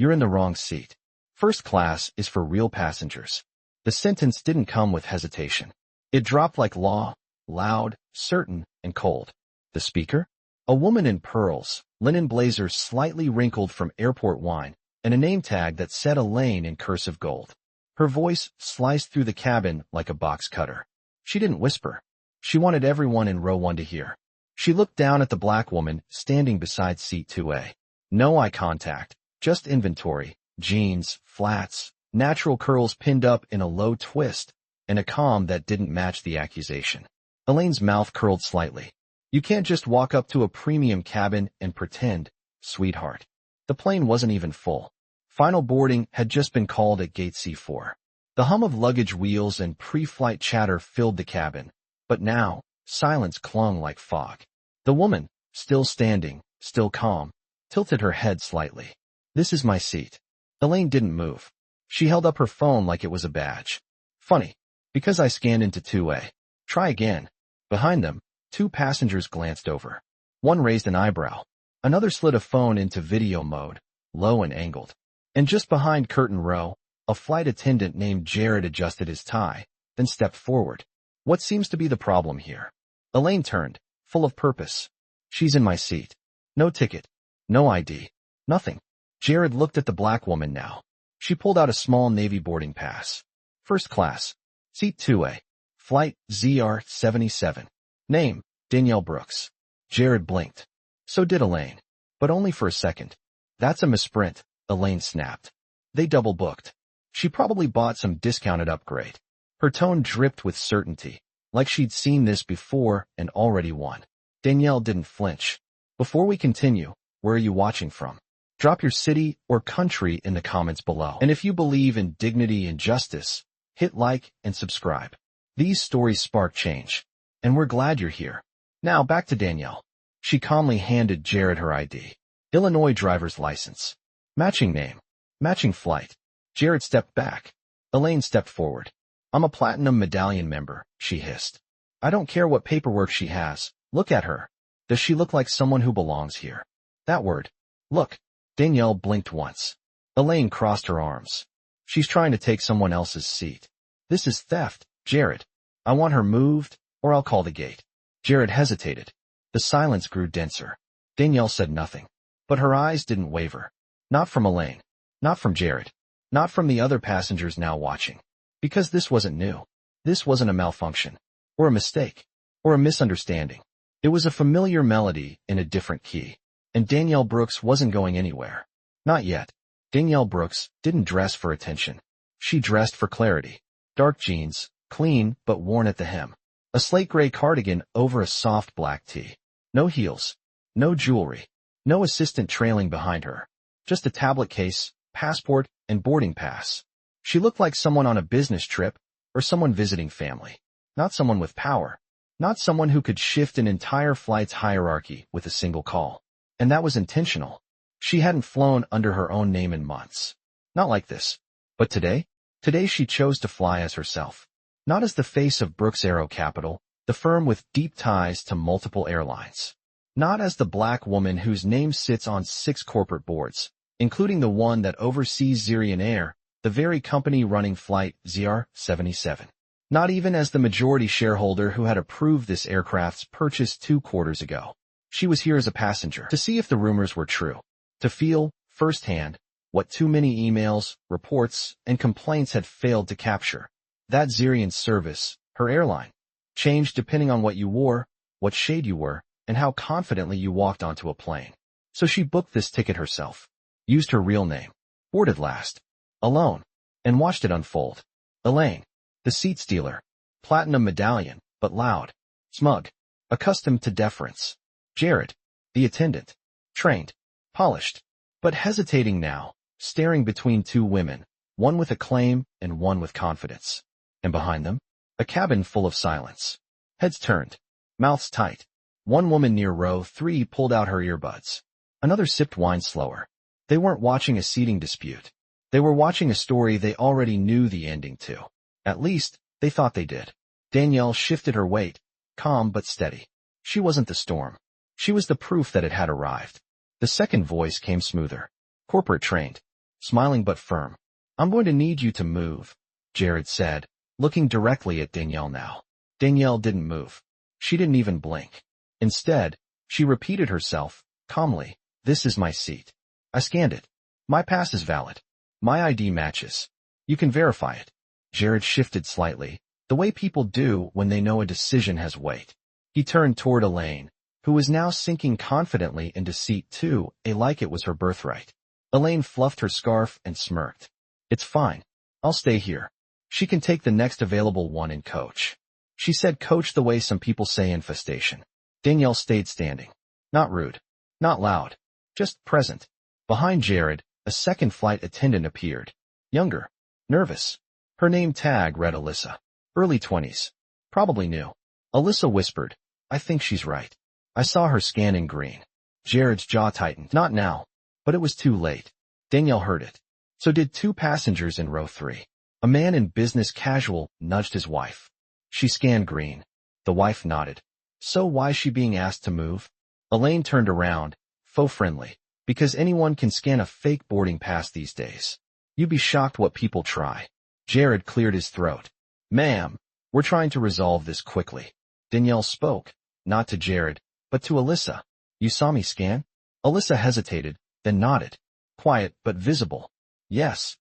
You're in the wrong seat. First class is for real passengers. The sentence didn't come with hesitation. It dropped like law, loud, certain, and cold. The speaker? A woman in pearls, linen blazer slightly wrinkled from airport wine, and a name tag that said Elaine in cursive gold. Her voice sliced through the cabin like a box cutter. She didn't whisper. She wanted everyone in row 1 to hear. She looked down at the black woman standing beside seat 2A. No eye contact, just inventory, jeans, flats, natural curls pinned up in a low twist, and a calm that didn't match the accusation. Elaine's mouth curled slightly. You can't just walk up to a premium cabin and pretend, sweetheart. The plane wasn't even full. Final boarding had just been called at gate C4. The hum of luggage wheels and pre-flight chatter filled the cabin, but now, silence clung like fog. The woman, still standing, still calm, tilted her head slightly. This is my seat. Elaine didn't move. She held up her phone like it was a badge. Funny, because I scanned into 2A. Try again. Behind them, 2 passengers glanced over. One raised an eyebrow. Another slid a phone into video mode, low and angled. And just behind curtain row, a flight attendant named Jared adjusted his tie, then stepped forward. What seems to be the problem here? Elaine turned, full of purpose. She's in my seat. No ticket. No ID. Nothing. Jared looked at the black woman now. She pulled out a small Navy boarding pass. First class. Seat 2A. Flight ZR-77. Name, Danielle Brooks. Jared blinked. So did Elaine. But only for a second. That's a misprint, Elaine snapped. They double booked. She probably bought some discounted upgrade. Her tone dripped with certainty, like she'd seen this before and already won. Danielle didn't flinch. Before we continue, where are you watching from? Drop your city or country in the comments below. And if you believe in dignity and justice, hit like and subscribe. These stories spark change. And we're glad you're here. Now back to Danielle. She calmly handed Jared her ID. Illinois driver's license. Matching name. Matching flight. Jared stepped back. Elaine stepped forward. I'm a platinum medallion member, she hissed. I don't care what paperwork she has. Look at her. Does she look like someone who belongs here? That word. Look. Danielle blinked once. Elaine crossed her arms. She's trying to take someone else's seat. This is theft, Jared. I want her moved, or I'll call the gate. Jared hesitated. The silence grew denser. Danielle said nothing. But her eyes didn't waver. Not from Elaine. Not from Jared. Not from the other passengers now watching. Because this wasn't new. This wasn't a malfunction. Or a mistake. Or a misunderstanding. It was a familiar melody in a different key. And Danielle Brooks wasn't going anywhere. Not yet. Danielle Brooks didn't dress for attention. She dressed for clarity. Dark jeans, clean but worn at the hem. A slate gray cardigan over a soft black tee. No heels. No jewelry. No assistant trailing behind her. Just a tablet case, passport, and boarding pass. She looked like someone on a business trip or someone visiting family. Not someone with power. Not someone who could shift an entire flight's hierarchy with a single call. And that was intentional. She hadn't flown under her own name in months. Not like this. But today? Today she chose to fly as herself. Not as the face of Brooks Aero Capital, the firm with deep ties to multiple airlines. Not as the black woman whose name sits on 6 corporate boards, including the one that oversees Syrian Air, the very company running flight ZR-77. Not even as the majority shareholder who had approved this aircraft's purchase 2 quarters ago. She was here as a passenger, to see if the rumors were true, to feel, firsthand, what too many emails, reports, and complaints had failed to capture. That Syrian service, her airline, changed depending on what you wore, what shade you were, and how confidently you walked onto a plane. So she booked this ticket herself, used her real name, boarded last, alone, and watched it unfold. Elaine, the seat stealer, platinum medallion, but loud, smug, accustomed to deference. Jared, the attendant, trained, polished, but hesitating now, staring between 2 women, one with acclaim and one with confidence. And behind them, a cabin full of silence. Heads turned, mouths tight. One woman near row 3 pulled out her earbuds. Another sipped wine slower. They weren't watching a seating dispute. They were watching a story they already knew the ending to. At least, they thought they did. Danielle shifted her weight, calm but steady. She wasn't the storm. She was the proof that it had arrived. The second voice came smoother. Corporate trained. smiling but firm. I'm going to need you to move, Jared said, looking directly at Danielle now. Danielle didn't move. She didn't even blink. Instead, she repeated herself, calmly, this is my seat. I scanned it. My pass is valid. My ID matches. You can verify it. Jared shifted slightly, the way people do when they know a decision has weight. He turned toward Elaine, who was now sinking confidently into seat 2A like it was her birthright. Elaine fluffed her scarf and smirked. It's fine. I'll stay here. She can take the next available one in coach. She said coach the way some people say infestation. Danielle stayed standing. Not rude. Not loud. Just present. Behind Jared, a second flight attendant appeared. Younger. Nervous. Her name tag read Alyssa. Early 20s. Probably new. Alyssa whispered, I think she's right. I saw her scan in green. Jared's jaw tightened. Not now. But it was too late. Danielle heard it. So did 2 passengers in row 3. A man in business casual nudged his wife. She scanned green. The wife nodded. So why's she being asked to move? Elaine turned around, faux friendly, because anyone can scan a fake boarding pass these days. You'd be shocked what people try. Jared cleared his throat. Ma'am, we're trying to resolve this quickly. Danielle spoke, not to Jared, but to Alyssa. You saw me scan? Alyssa hesitated, then nodded. Quiet but visible. Yes.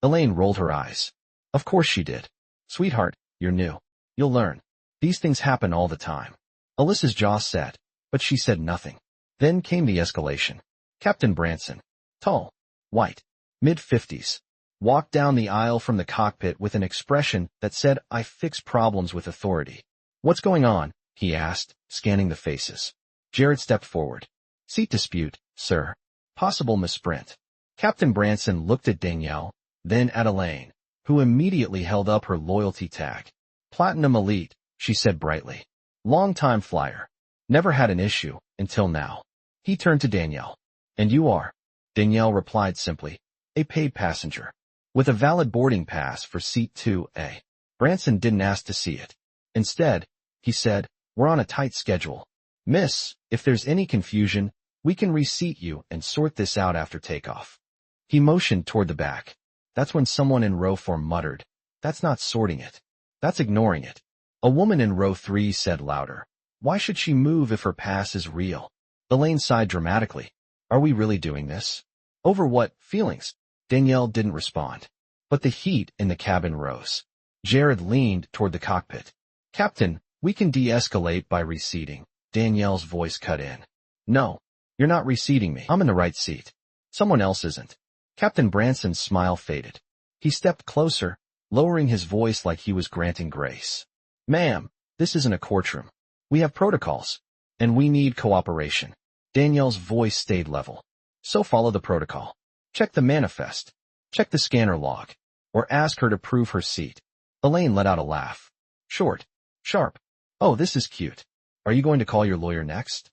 Elaine rolled her eyes. Of course she did. Sweetheart, you're new. You'll learn. These things happen all the time. Alyssa's jaw set, but she said nothing. Then came the escalation. Captain Branson, tall, white, mid-50s, walked down the aisle from the cockpit with an expression that said, I fix problems with authority. What's going on? He asked, scanning the faces. Jared stepped forward. Seat dispute, sir. Possible misprint. Captain Branson looked at Danielle, then at Elaine, who immediately held up her loyalty tag. Platinum Elite, she said brightly. Long-time flyer. Never had an issue, until now. He turned to Danielle. And you are? Danielle replied simply. A paid passenger. With a valid boarding pass for seat 2A. Branson didn't ask to see it. Instead, he said, we're on a tight schedule. Miss, if there's any confusion, we can reseat you and sort this out after takeoff. He motioned toward the back. That's when someone in row 4 muttered. That's not sorting it. That's ignoring it. A woman in row 3 said louder. Why should she move if her pass is real? Elaine sighed dramatically. Are we really doing this? Over what feelings? Danielle didn't respond. But the heat in the cabin rose. Jared leaned toward the cockpit. Captain, we can de-escalate by reseating. Danielle's voice cut in. No, you're not reseating me. I'm in the right seat. Someone else isn't. Captain Branson's smile faded. He stepped closer, lowering his voice like he was granting grace. Ma'am, this isn't a courtroom. We have protocols. And we need cooperation. Danielle's voice stayed level. So follow the protocol. Check the manifest. Check the scanner log. Or ask her to prove her seat. Elaine let out a laugh. Short. Sharp. Oh, this is cute. Are you going to call your lawyer next?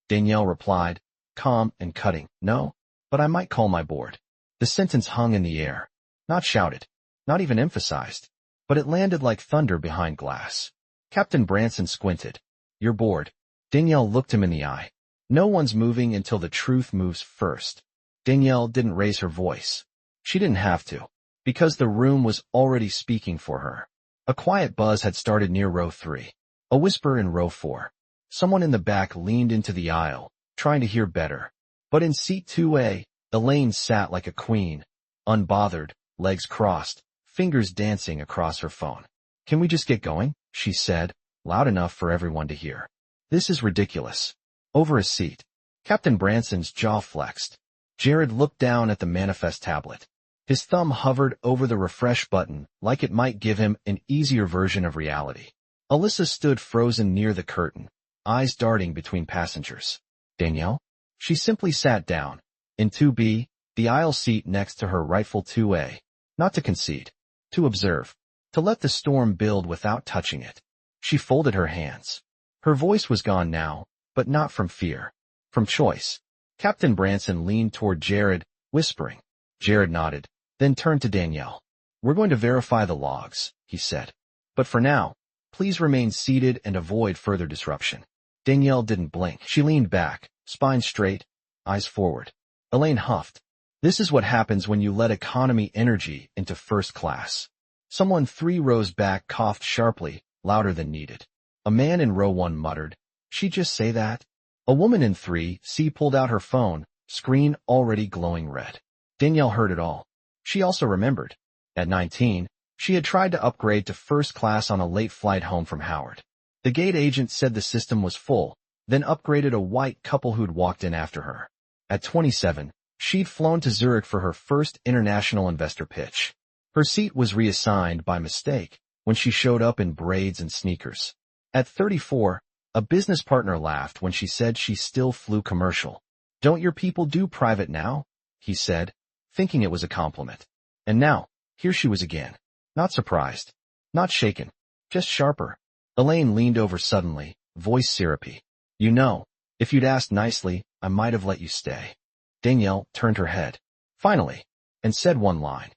Danielle replied, calm and cutting. No, but I might call my board. The sentence hung in the air. Not shouted. Not even emphasized. But it landed like thunder behind glass. Captain Branson squinted. You're bored. Danielle looked him in the eye. No one's moving until the truth moves first. Danielle didn't raise her voice. She didn't have to, because the room was already speaking for her. A quiet buzz had started near row 3. A whisper in row 4. Someone in the back leaned into the aisle, trying to hear better. But in seat 2A, Elaine sat like a queen, unbothered, legs crossed, fingers dancing across her phone. Can we just get going? She said, loud enough for everyone to hear. This is ridiculous. Over a seat. Captain Branson's jaw flexed. Jared looked down at the manifest tablet. His thumb hovered over the refresh button like it might give him an easier version of reality. Alyssa stood frozen near the curtain, eyes darting between passengers. Danielle? She simply sat down. In 2B, the aisle seat next to her rightful 2A. Not to concede. To observe. To let the storm build without touching it. She folded her hands. Her voice was gone now, but not from fear. From choice. Captain Branson leaned toward Jared, whispering. Jared nodded, then turned to Danielle. We're going to verify the logs, he said. But for now, please remain seated and avoid further disruption. Danielle didn't blink. She leaned back, spine straight, eyes forward. Elaine huffed. This is what happens when you let economy energy into first class. Someone 3 rows back coughed sharply, louder than needed. A man in row 1 muttered, "She just say that?" A woman in 3C pulled out her phone, screen already glowing red. Danielle heard it all. She also remembered. At 19, she had tried to upgrade to first class on a late flight home from Howard. The gate agent said the system was full, then upgraded a white couple who'd walked in after her. At 27, she'd flown to Zurich for her first international investor pitch. Her seat was reassigned by mistake when she showed up in braids and sneakers. At 34, a business partner laughed when she said she still flew commercial. "Don't your people do private now?" he said, thinking it was a compliment. And now, here she was again. Not surprised. Not shaken. Just sharper. Elaine leaned over suddenly, voice syrupy. "You know, if you'd asked nicely, I might have let you stay." Danielle turned her head. Finally. And said one line.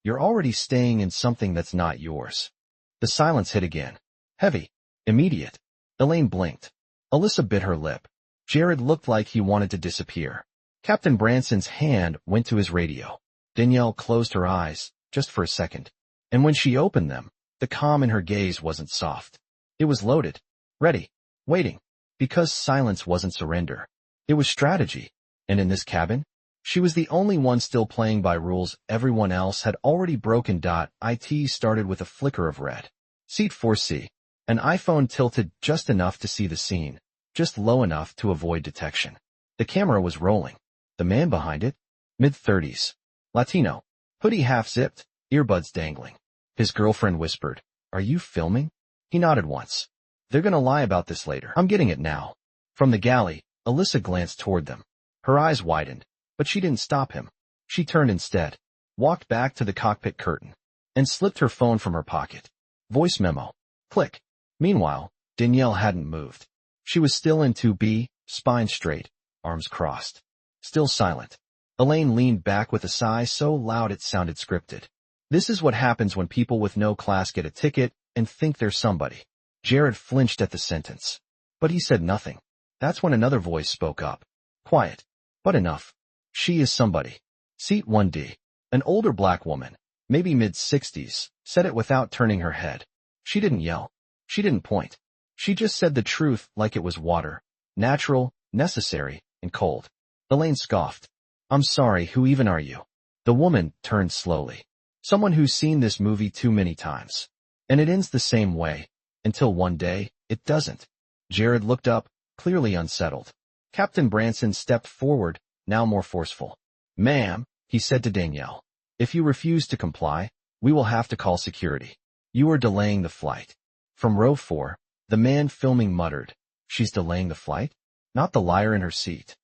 "You're already staying in something that's not yours." The silence hit again. Heavy. Immediate. Elaine blinked. Alyssa bit her lip. Jared looked like he wanted to disappear. Captain Branson's hand went to his radio. Danielle closed her eyes, just for a second. And when she opened them, the calm in her gaze wasn't soft. It was loaded. Ready. Waiting. Because silence wasn't surrender. It was strategy. And in this cabin, she was the only one still playing by rules everyone else had already broken. It started with a flicker of red. Seat 4C. An iPhone tilted just enough to see the scene, just low enough to avoid detection. The camera was rolling. The man behind it? Mid-30s. Latino. Hoodie half-zipped, earbuds dangling. His girlfriend whispered, "Are you filming?" He nodded once. "They're gonna lie about this later. I'm getting it now." From the galley, Alyssa glanced toward them. Her eyes widened, but she didn't stop him. She turned instead, walked back to the cockpit curtain, and slipped her phone from her pocket. Voice memo. Click. Meanwhile, Danielle hadn't moved. She was still in 2B, spine straight, arms crossed. Still silent. Elaine leaned back with a sigh so loud it sounded scripted. This is what happens when people with no class get a ticket and think they're somebody. Jared flinched at the sentence. But he said nothing. That's when another voice spoke up. Quiet. But enough. She is somebody. Seat 1D. An older black woman, maybe mid-60s, said it without turning her head. She didn't yell. She didn't point. She just said the truth like it was water. Natural, necessary, and cold. Elaine scoffed. "I'm sorry, who even are you?" The woman turned slowly. "Someone who's seen this movie too many times. And it ends the same way. Until one day, it doesn't." Jared looked up, clearly unsettled. Captain Branson stepped forward, now more forceful. "Ma'am," he said to Danielle, "if you refuse to comply, we will have to call security. You are delaying the flight." From row 4, the man filming muttered, "She's delaying the flight? Not the liar in her seat."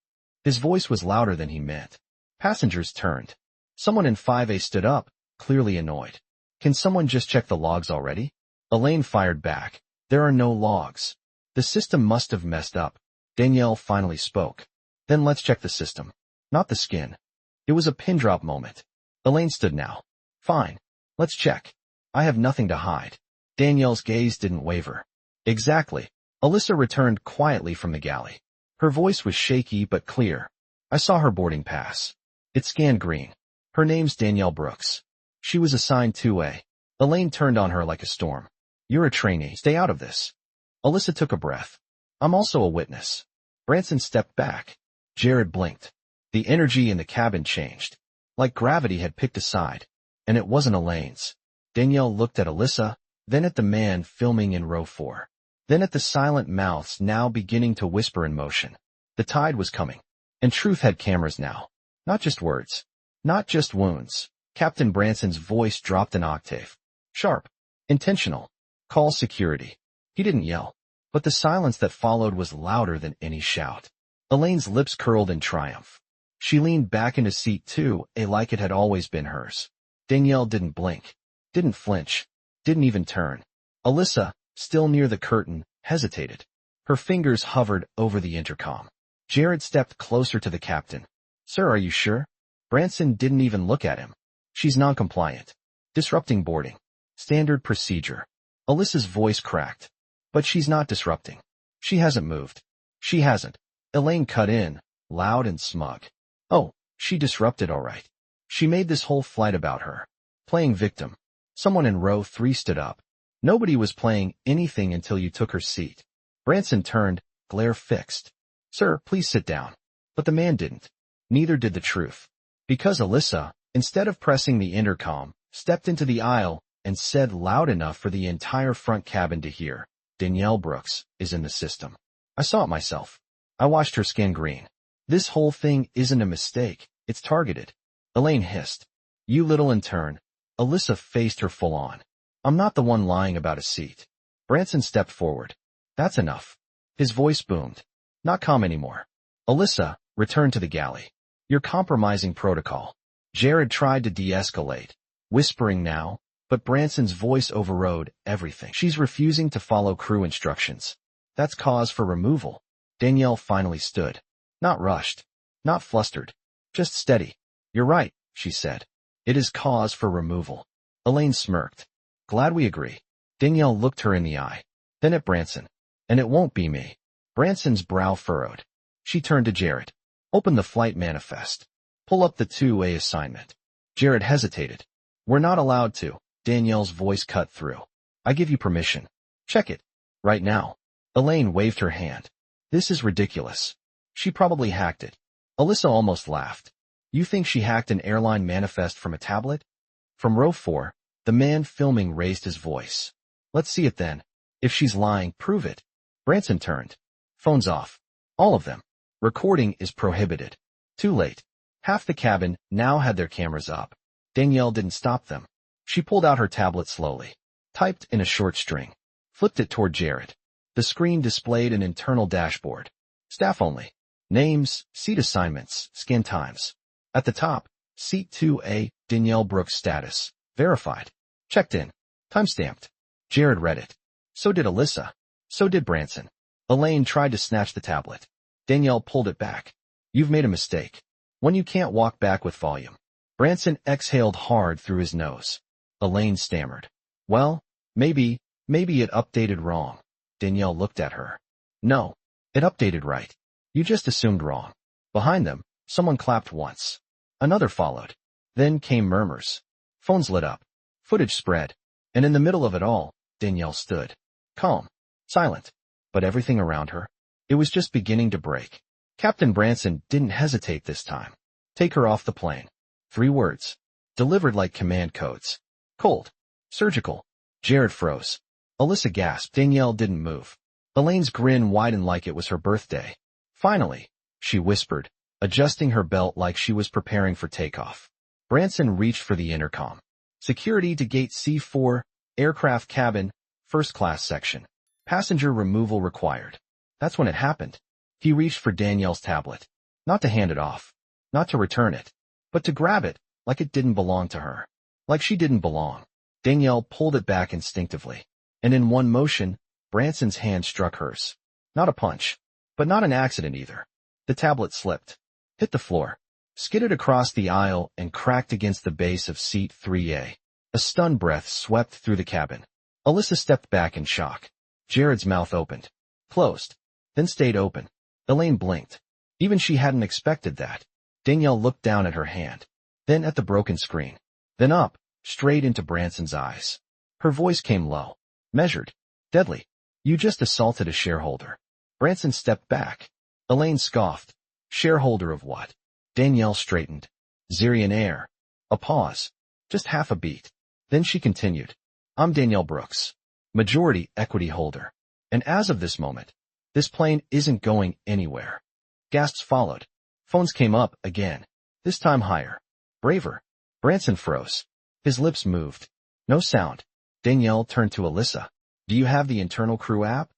His voice was louder than he meant. Passengers turned. Someone in 5A stood up, clearly annoyed. "Can someone just check the logs already?" Elaine fired back. "There are no logs. The system must have messed up." Danielle finally spoke. "Then let's check the system. Not the skin." It was a pin drop moment. Elaine stood now. "Fine. Let's check. I have nothing to hide." Danielle's gaze didn't waver. "Exactly." Alyssa returned quietly from the galley. Her voice was shaky but clear. "I saw her boarding pass. It scanned green. Her name's Danielle Brooks. She was assigned 2A. Elaine turned on her like a storm. "You're a trainee. Stay out of this." Alyssa took a breath. "I'm also a witness." Branson stepped back. Jared blinked. The energy in the cabin changed. Like gravity had picked a side. And it wasn't Elaine's. Danielle looked at Alyssa, then at the man filming in row 4. Then at the silent mouths now beginning to whisper in motion. The tide was coming. And truth had cameras now. Not just words. Not just wounds. Captain Branson's voice dropped an octave. Sharp. Intentional. Call security. He didn't yell. But the silence that followed was louder than any shout. Elaine's lips curled in triumph. She leaned back into seat 2A like it had always been hers. Danielle didn't blink. Didn't flinch. Didn't even turn. Alyssa, still near the curtain, hesitated. Her fingers hovered over the intercom. Jared stepped closer to the captain. "Sir, are you sure?" Branson didn't even look at him. "She's non-compliant. Disrupting boarding. Standard procedure." Alyssa's voice cracked. "But she's not disrupting. She hasn't moved." "She hasn't." Elaine cut in, loud and smug. "Oh, she disrupted all right." She made this whole flight about her. Playing victim. Someone in row 3 stood up. Nobody was playing anything until you took her seat. Branson turned, glare fixed. Sir, please sit down. But the man didn't. Neither did the truth. Because Alyssa, instead of pressing the intercom, stepped into the aisle and said loud enough for the entire front cabin to hear, Danielle Brooks is in the system. I saw it myself. I watched her skin green. This whole thing isn't a mistake. It's targeted. Elaine hissed. You little intern. Alyssa faced her full on. I'm not the one lying about a seat. Branson stepped forward. That's enough. His voice boomed. Not calm anymore. Alyssa, return to the galley. You're compromising protocol. Jared tried to de-escalate, whispering now, but Branson's voice overrode everything. She's refusing to follow crew instructions. That's cause for removal. Danielle finally stood. Not rushed. Not flustered. Just steady. You're right, she said. It is cause for removal. Elaine smirked. Glad we agree. Danielle looked her in the eye. Then at Branson. And it won't be me. Branson's brow furrowed. She turned to Jared. Open the flight manifest. Pull up the 2A assignment. Jared hesitated. We're not allowed to. Danielle's voice cut through. I give you permission. Check it. Right now. Elaine waved her hand. This is ridiculous. She probably hacked it. Alyssa almost laughed. You think she hacked an airline manifest from a tablet? From row 4, the man filming raised his voice. Let's see it then. If she's lying, prove it. Branson turned. Phones off. All of them. Recording is prohibited. Too late. Half the cabin now had their cameras up. Danielle didn't stop them. She pulled out her tablet slowly. Typed in a short string. Flipped it toward Jared. The screen displayed an internal dashboard. Staff only. Names, seat assignments, scan times. At the top, seat 2A, Danielle Brooks status. Verified. Checked in. Timestamped. Jared read it. So did Alyssa. So did Branson. Elaine tried to snatch the tablet. Danielle pulled it back. You've made a mistake. When you can't walk back with volume. Branson exhaled hard through his nose. Elaine stammered. Well, maybe it updated wrong. Danielle looked at her. No, it updated right. You just assumed wrong. Behind them, someone clapped once. Another followed. Then came murmurs. Phones lit up. Footage spread. And in the middle of it all, Danielle stood. Calm. Silent. But everything around her, it was just beginning to break. Captain Branson didn't hesitate this time. Take her off the plane. 3 words. Delivered like command codes. Cold. Surgical. Jared froze. Alyssa gasped. Danielle didn't move. Elaine's grin widened like it was her birthday. Finally, she whispered, adjusting her belt like she was preparing for takeoff. Branson reached for the intercom. Security to gate C4, aircraft cabin, first class section. Passenger removal required. That's when it happened. He reached for Danielle's tablet. Not to hand it off. Not to return it. But to grab it, like it didn't belong to her. Like she didn't belong. Danielle pulled it back instinctively. And in one motion, Branson's hand struck hers. Not a punch. But not an accident either. The tablet slipped. Hit the floor. Skidded across the aisle and cracked against the base of seat 3A. A stunned breath swept through the cabin. Alyssa stepped back in shock. Jared's mouth opened. Closed. Then stayed open. Elaine blinked. Even she hadn't expected that. Danielle looked down at her hand. Then at the broken screen. Then up, straight into Branson's eyes. Her voice came low. Measured. Deadly. You just assaulted a shareholder. Branson stepped back. Elaine scoffed. Shareholder of what? Danielle straightened. Syrian air. A pause. Just half a beat. Then she continued. I'm Danielle Brooks. Majority equity holder. And as of this moment, this plane isn't going anywhere. Gasps followed. Phones came up again. This time higher. Braver. Branson froze. His lips moved. No sound. Danielle turned to Alyssa. Do you have the internal crew app?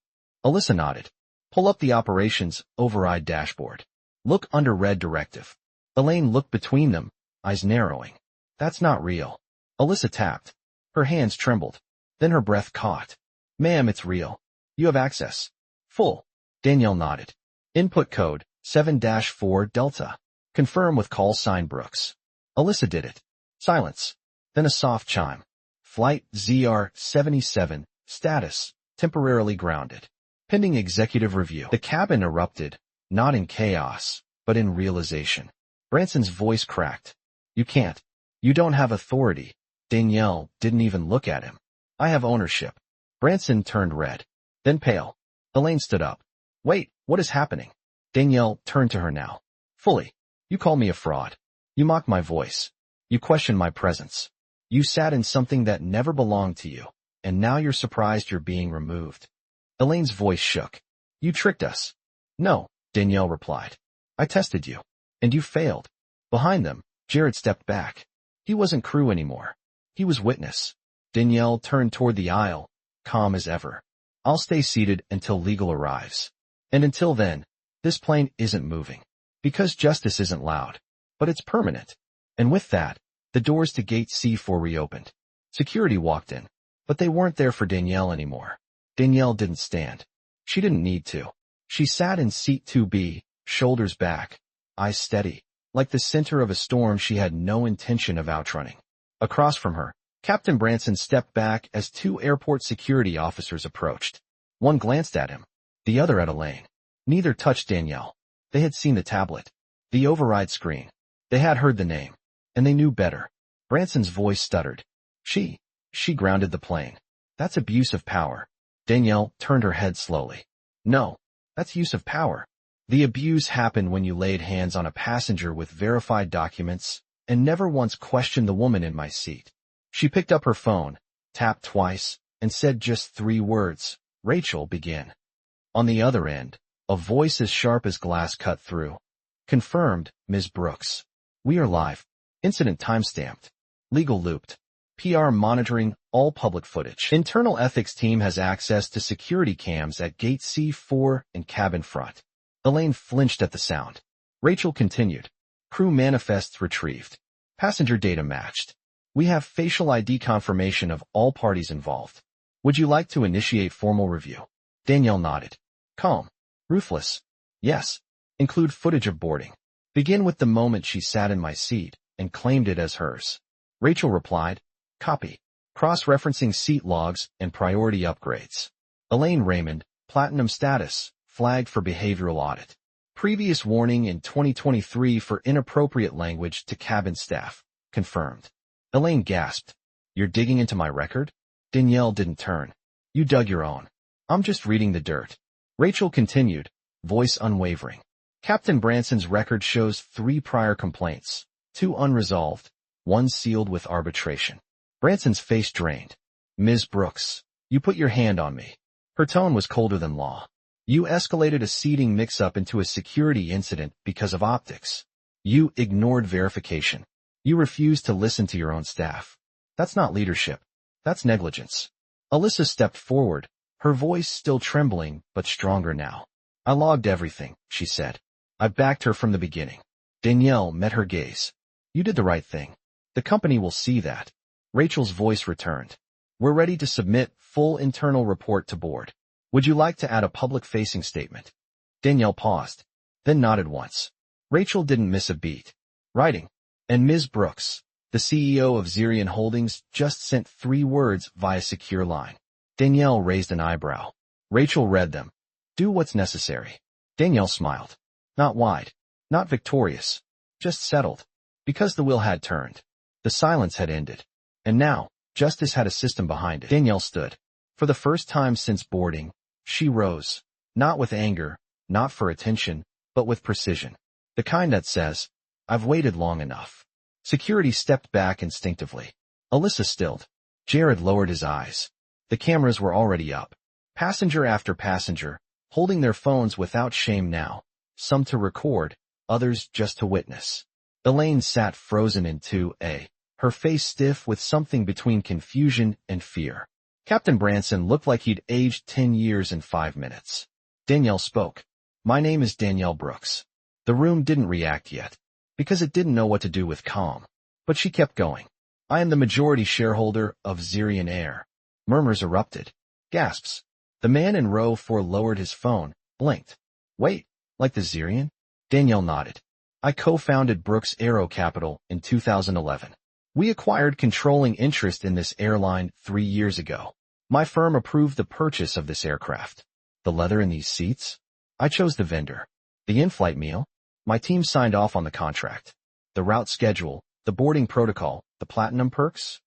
Alyssa nodded. Pull up the operations override dashboard. Look under red directive. Elaine looked between them, eyes narrowing. That's not real. Alyssa tapped. Her hands trembled. Then her breath caught. Ma'am, it's real. You have access. Full. Danielle nodded. Input code 7-4 Delta. Confirm with call sign Brooks. Alyssa did it. Silence. Then a soft chime. Flight ZR-77, status, temporarily grounded. Pending executive review. The cabin erupted, not in chaos, but in realization. Branson's voice cracked. You can't. You don't have authority. Danielle didn't even look at him. I have ownership. Branson turned red, then pale. Elaine stood up. Wait, what is happening? Danielle turned to her now. Fully. You call me a fraud. You mock my voice. You question my presence. You sat in something that never belonged to you, and now you're surprised you're being removed. Elaine's voice shook. You tricked us. No, Danielle replied. I tested you, and you failed. Behind them, Jared stepped back. He wasn't crew anymore. He was witness. Danielle turned toward the aisle, calm as ever. I'll stay seated until legal arrives. And until then, this plane isn't moving. Because justice isn't loud, but it's permanent. And with that, the doors to gate C4 reopened. Security walked in, but they weren't there for Danielle anymore. Danielle didn't stand. She didn't need to. She sat in seat 2B, shoulders back, eyes steady, like the center of a storm she had no intention of outrunning. Across from her, Captain Branson stepped back as two airport security officers approached. One glanced at him, the other at Elaine. Neither touched Danielle. They had seen the tablet, the override screen. They had heard the name, and they knew better. Branson's voice stuttered. She grounded the plane. That's abuse of power. Danielle turned her head slowly. No, that's use of power. The abuse happened when you laid hands on a passenger with verified documents and never once questioned the woman in my seat. She picked up her phone, tapped twice, and said just 3 words. Rachel, begin. On the other end, a voice as sharp as glass cut through. Confirmed, Ms. Brooks. We are live. Incident timestamped. Legal looped. PR monitoring all public footage. Internal ethics team has access to security cams at gate C4 and cabin front. Elaine flinched at the sound. Rachel continued. Crew manifests retrieved. Passenger data matched. We have facial ID confirmation of all parties involved. Would you like to initiate formal review? Danielle nodded. Calm. Ruthless. Yes. Include footage of boarding. Begin with the moment she sat in my seat and claimed it as hers. Rachel replied. Copy. Cross-referencing seat logs and priority upgrades. Elaine Raymond, platinum status, flagged for behavioral audit. Previous warning in 2023 for inappropriate language to cabin staff. Confirmed. Elaine gasped. You're digging into my record? Danielle didn't turn. You dug your own. I'm just reading the dirt. Rachel continued, voice unwavering. Captain Branson's record shows 3 prior complaints, 2 unresolved, 1 sealed with arbitration. Branson's face drained. Ms. Brooks, you put your hand on me. Her tone was colder than law. You escalated a seating mix-up into a security incident because of optics. You ignored verification. You refused to listen to your own staff. That's not leadership. That's negligence. Alyssa stepped forward, her voice still trembling but stronger now. I logged everything, she said. I backed her from the beginning. Danielle met her gaze. You did the right thing. The company will see that. Rachel's voice returned. We're ready to submit full internal report to board. Would you like to add a public-facing statement? Danielle paused, then nodded once. Rachel didn't miss a beat. Writing. And Ms. Brooks, the CEO of Zirian Holdings, just sent 3 words via secure line. Danielle raised an eyebrow. Rachel read them. Do what's necessary. Danielle smiled. Not wide. Not victorious. Just settled. Because the wheel had turned. The silence had ended. And now, justice had a system behind it. Danielle stood. For the first time since boarding, she rose. Not with anger, not for attention, but with precision. The kind that says, I've waited long enough. Security stepped back instinctively. Alyssa stilled. Jared lowered his eyes. The cameras were already up. Passenger after passenger, holding their phones without shame now. Some to record, others just to witness. Elaine sat frozen in 2A, her face stiff with something between confusion and fear. Captain Branson looked like he'd aged 10 years in 5 minutes. Danielle spoke. My name is Danielle Brooks. The room didn't react yet, because it didn't know what to do with calm. But she kept going. I am the majority shareholder of Zirian Air. Murmurs erupted. Gasps. The man in row 4 lowered his phone, blinked. Wait, like the Zirian? Danielle nodded. I co-founded Brooks Aero Capital in 2011. We acquired controlling interest in this airline 3 years ago. My firm approved the purchase of this aircraft. The leather in these seats? I chose the vendor. The in-flight meal? My team signed off on the contract. The route schedule? The boarding protocol, the platinum perks?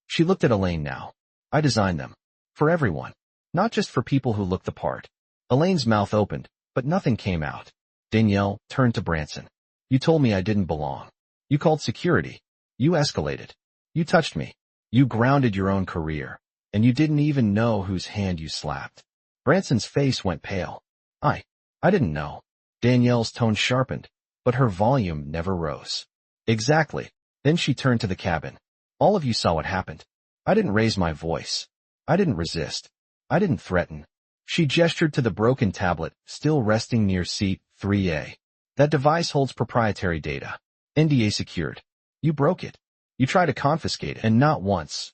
She looked at Elaine now. I designed them. For everyone. Not just for people who look the part. Elaine's mouth opened, but nothing came out. Danielle turned to Branson. You told me I didn't belong. You called security. You escalated. You touched me. You grounded your own career. And you didn't even know whose hand you slapped. Branson's face went pale. I didn't know. Danielle's tone sharpened, but her volume never rose. Exactly. Then she turned to the cabin. All of you saw what happened. I didn't raise my voice. I didn't resist. I didn't threaten. She gestured to the broken tablet, still resting near seat 3A. That device holds proprietary data. NDA secured. You broke it. You tried to confiscate it, and not once,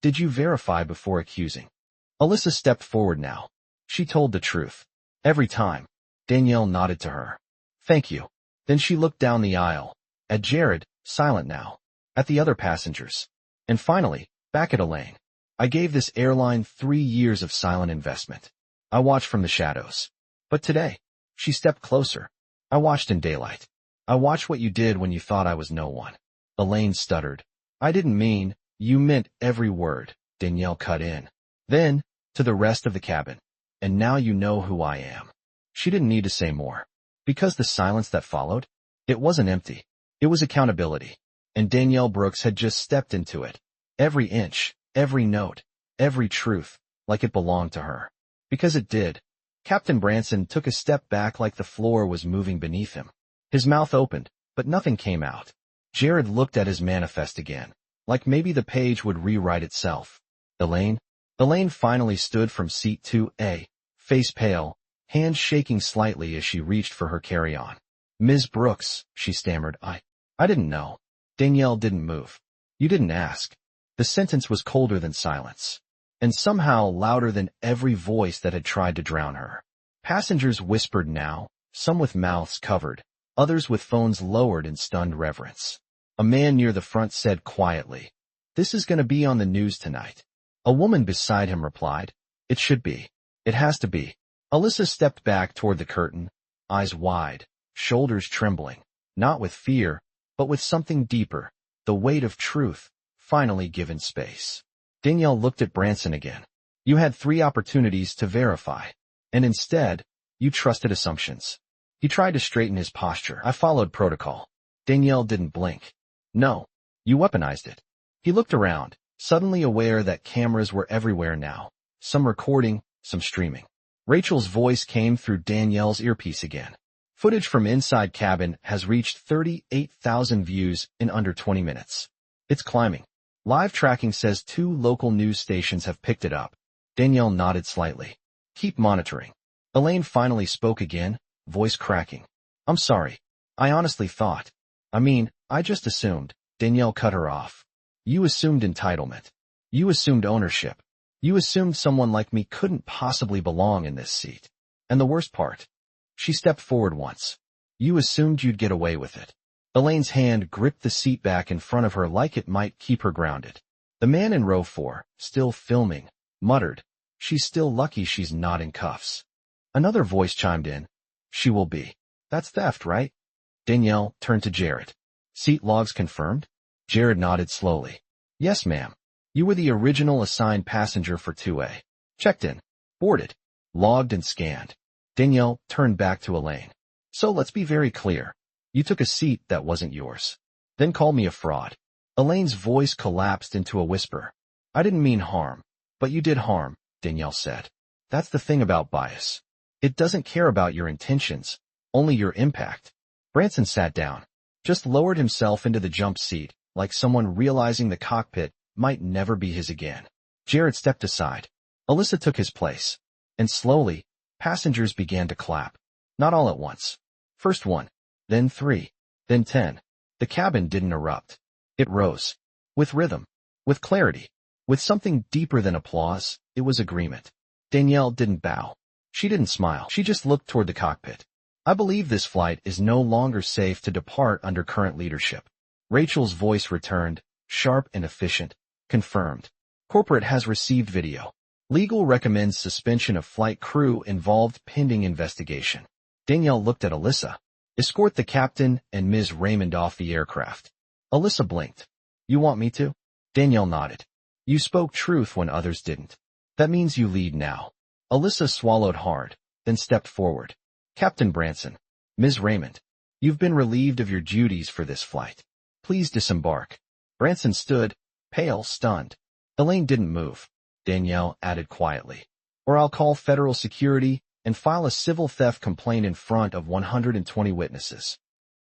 did you verify before accusing. Alyssa stepped forward now. She told the truth. Every time. Danielle nodded to her. Thank you. Then she looked down the aisle. At Jared, silent now. At the other passengers. And finally, back at Elaine. I gave this airline 3 years of silent investment. I watched from the shadows. But today, she stepped closer. I watched in daylight. I watched what you did when you thought I was no one. Elaine stuttered. I didn't mean, you meant every word. Danielle cut in. Then, to the rest of the cabin. And now you know who I am. She didn't need to say more. Because the silence that followed, it wasn't empty. It was accountability. And Danielle Brooks had just stepped into it. Every inch, every note, every truth, like it belonged to her. Because it did. Captain Branson took a step back like the floor was moving beneath him. His mouth opened, but nothing came out. Jared looked at his manifest again, like maybe the page would rewrite itself. Elaine finally stood from seat 2A, face pale, hands shaking slightly as she reached for her carry-on. Ms. Brooks, she stammered, I didn't know. Danielle didn't move. You didn't ask. The sentence was colder than silence. And somehow louder than every voice that had tried to drown her. Passengers whispered now, some with mouths covered, others with phones lowered in stunned reverence. A man near the front said quietly, "This is going to be on the news tonight." A woman beside him replied, "It should be. It has to be." Alyssa stepped back toward the curtain, eyes wide, shoulders trembling, not with fear, but with something deeper, the weight of truth, finally given space. Danielle looked at Branson again. You had 3 opportunities to verify, and instead, you trusted assumptions. He tried to straighten his posture. I followed protocol. Danielle didn't blink. No, you weaponized it. He looked around, suddenly aware that cameras were everywhere now, some recording, some streaming. Rachel's voice came through Danielle's earpiece again. Footage from inside cabin has reached 38,000 views in under 20 minutes. It's climbing. Live tracking says 2 local news stations have picked it up. Danielle nodded slightly. Keep monitoring. Elaine finally spoke again, voice cracking. I'm sorry. I honestly thought. I just assumed. Danielle cut her off. You assumed entitlement. You assumed ownership. You assumed someone like me couldn't possibly belong in this seat. And the worst part. She stepped forward once. You assumed you'd get away with it. Elaine's hand gripped the seat back in front of her like it might keep her grounded. The man in row 4, still filming, muttered, "She's still lucky she's not in cuffs." Another voice chimed in. She will be. That's theft, right? Danielle turned to Jared. Seat logs confirmed? Jared nodded slowly. Yes, ma'am. You were the original assigned passenger for 2A. Checked in. Boarded. Logged and scanned. Danielle turned back to Elaine. So let's be very clear. You took a seat that wasn't yours. Then called me a fraud. Elaine's voice collapsed into a whisper. I didn't mean harm. But you did harm, Danielle said. That's the thing about bias. It doesn't care about your intentions, only your impact. Branson sat down, just lowered himself into the jump seat, like someone realizing the cockpit might never be his again. Jared stepped aside. Alyssa took his place. And slowly, passengers began to clap. Not all at once. First 1, then 3, then 10. The cabin didn't erupt. It rose. With rhythm. With clarity. With something deeper than applause, it was agreement. Danielle didn't bow. She didn't smile. She just looked toward the cockpit. I believe this flight is no longer safe to depart under current leadership. Rachel's voice returned, sharp and efficient. Confirmed. Corporate has received video. Legal recommends suspension of flight crew involved pending investigation. Danielle looked at Alyssa. Escort the captain and Ms. Raymond off the aircraft. Alyssa blinked. You want me to? Danielle nodded. You spoke truth when others didn't. That means you lead now. Alyssa swallowed hard, then stepped forward. Captain Branson. Ms. Raymond. You've been relieved of your duties for this flight. Please disembark. Branson stood, pale, stunned. Elaine didn't move. Danielle added quietly. Or I'll call federal security and file a civil theft complaint in front of 120 witnesses.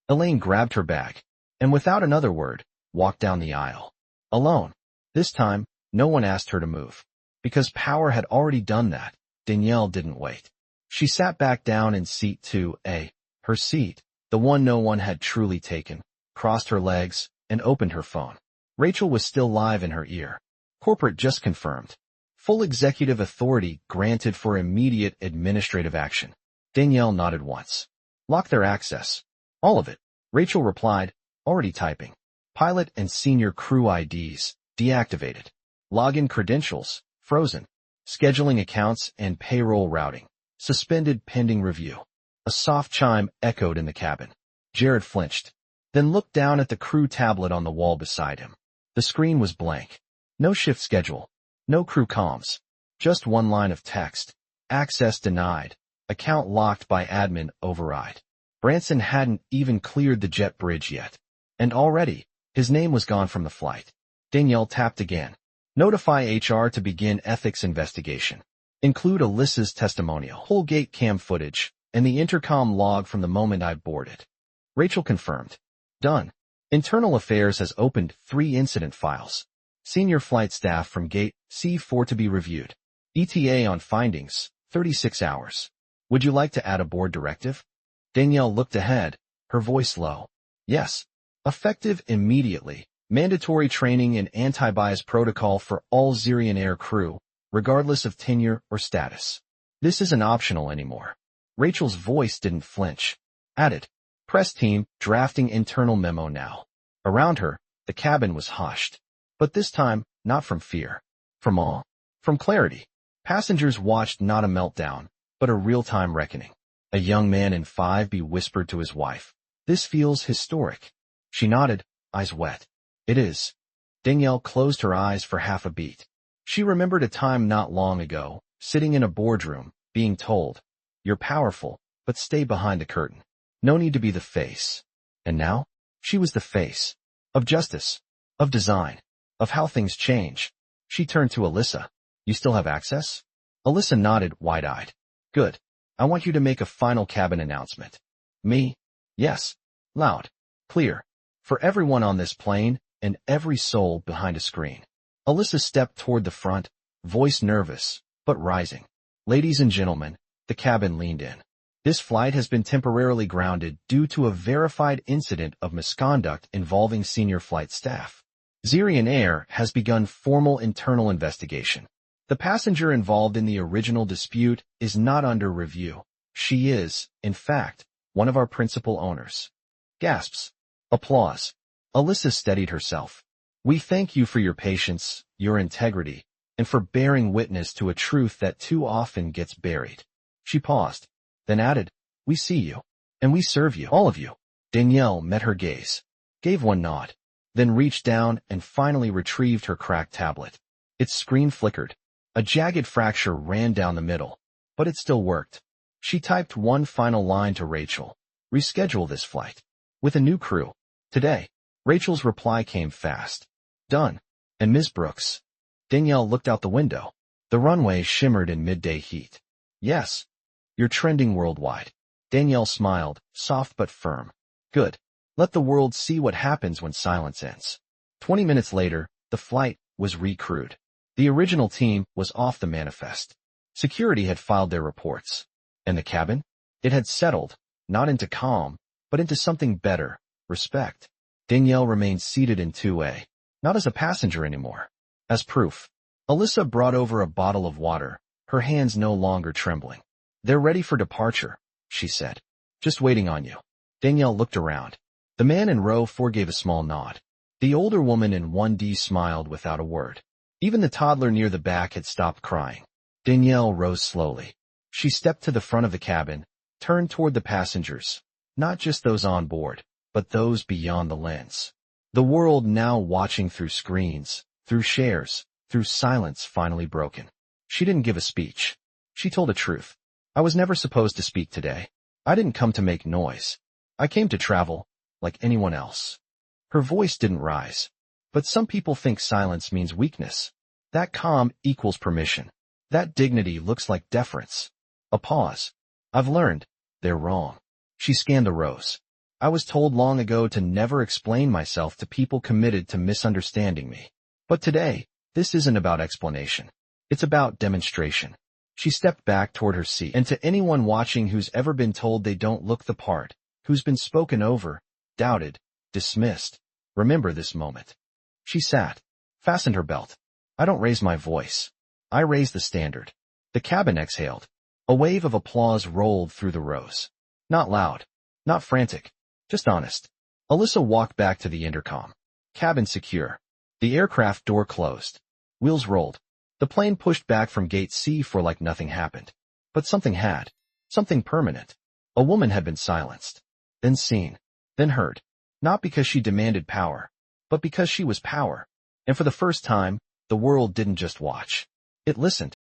Elaine grabbed her bag, and without another word, walked down the aisle. Alone. This time, no one asked her to move. Because power had already done that, Danielle didn't wait. She sat back down in seat 2A, her seat, the one no one had truly taken, crossed her legs, and opened her phone. Rachel was still live in her ear. Corporate just confirmed. Full executive authority granted for immediate administrative action. Danielle nodded once. Lock their access. All of it. Rachel replied, already typing. Pilot and senior crew IDs, deactivated. Login credentials, frozen. Scheduling accounts and payroll routing, suspended pending review. A soft chime echoed in the cabin. Jared flinched, then looked down at the crew tablet on the wall beside him. The screen was blank. No shift schedule. No crew comms. Just one line of text. Access denied. Account locked by admin override. Branson hadn't even cleared the jet bridge yet. And already, his name was gone from the flight. Danielle tapped again. Notify HR to begin ethics investigation. Include Alyssa's testimonial, whole gate cam footage, and the intercom log from the moment I boarded. Rachel confirmed. Done. Internal Affairs has opened 3 incident files. Senior flight staff from Gate C4 to be reviewed. ETA on findings, 36 hours. Would you like to add a board directive? Danielle looked ahead, her voice low. Yes. Effective immediately. Mandatory training and anti-bias protocol for all Xerian Air crew, regardless of tenure or status. This isn't optional anymore. Rachel's voice didn't flinch. Added. Press team, drafting internal memo now. Around her, the cabin was hushed. But this time, not from fear. From awe. From clarity. Passengers watched not a meltdown, but a real-time reckoning. A young man in 5B whispered to his wife. This feels historic. She nodded, eyes wet. It is. Danielle closed her eyes for half a beat. She remembered a time not long ago, sitting in a boardroom, being told, you're powerful, but stay behind the curtain. No need to be the face. And now, she was the face. Of justice. Of design. Of how things change. She turned to Alyssa. You still have access? Alyssa nodded, wide-eyed. Good. I want you to make a final cabin announcement. Me? Yes. Loud. Clear. For everyone on this plane, and every soul behind a screen. Alyssa stepped toward the front, voice nervous, but rising. Ladies and gentlemen, the cabin leaned in. This flight has been temporarily grounded due to a verified incident of misconduct involving senior flight staff. Xerian Air has begun formal internal investigation. The passenger involved in the original dispute is not under review. She is, in fact, one of our principal owners. Gasps. Applause. Alyssa steadied herself. We thank you for your patience, your integrity, and for bearing witness to a truth that too often gets buried. She paused, then added, we see you, and we serve you, all of you. Danielle met her gaze, gave one nod, then reached down and finally retrieved her cracked tablet. Its screen flickered. A jagged fracture ran down the middle, but it still worked. She typed one final line to Rachel. Reschedule this flight. With a new crew. Today. Rachel's reply came fast. Done. And Ms. Brooks. Danielle looked out the window. The runway shimmered in midday heat. Yes. You're trending worldwide. Danielle smiled, soft but firm. Good. Let the world see what happens when silence ends. 20 minutes later, the flight was recrewed. The original team was off the manifest. Security had filed their reports. And the cabin? It had settled, not into calm, but into something better, respect. Danielle remained seated in 2A, not as a passenger anymore. As proof, Alyssa brought over a bottle of water, her hands no longer trembling. They're ready for departure, she said. Just waiting on you. Danielle looked around. The man in row 4 gave a small nod. The older woman in 1D smiled without a word. Even the toddler near the back had stopped crying. Danielle rose slowly. She stepped to the front of the cabin, turned toward the passengers, not just those on board, but those beyond the lens. The world now watching through screens, through shares, through silence finally broken. She didn't give a speech. She told a truth. I was never supposed to speak today. I didn't come to make noise. I came to travel, like anyone else. Her voice didn't rise. But some people think silence means weakness. That calm equals permission. That dignity looks like deference. A pause. I've learned. They're wrong. She scanned the rows. I was told long ago to never explain myself to people committed to misunderstanding me. But today, this isn't about explanation. It's about demonstration. She stepped back toward her seat, and to anyone watching who's ever been told they don't look the part, who's been spoken over, doubted, dismissed, remember this moment. She sat, fastened her belt. I don't raise my voice. I raise the standard. The cabin exhaled. A wave of applause rolled through the rows. Not loud, not frantic, just honest. Alyssa walked back to the intercom. Cabin secure. The aircraft door closed. Wheels rolled. The plane pushed back from gate C for like nothing happened. But something had. Something permanent. A woman had been silenced. Then seen. Then heard. Not because she demanded power, but because she was power. And for the first time, the world didn't just watch. It listened.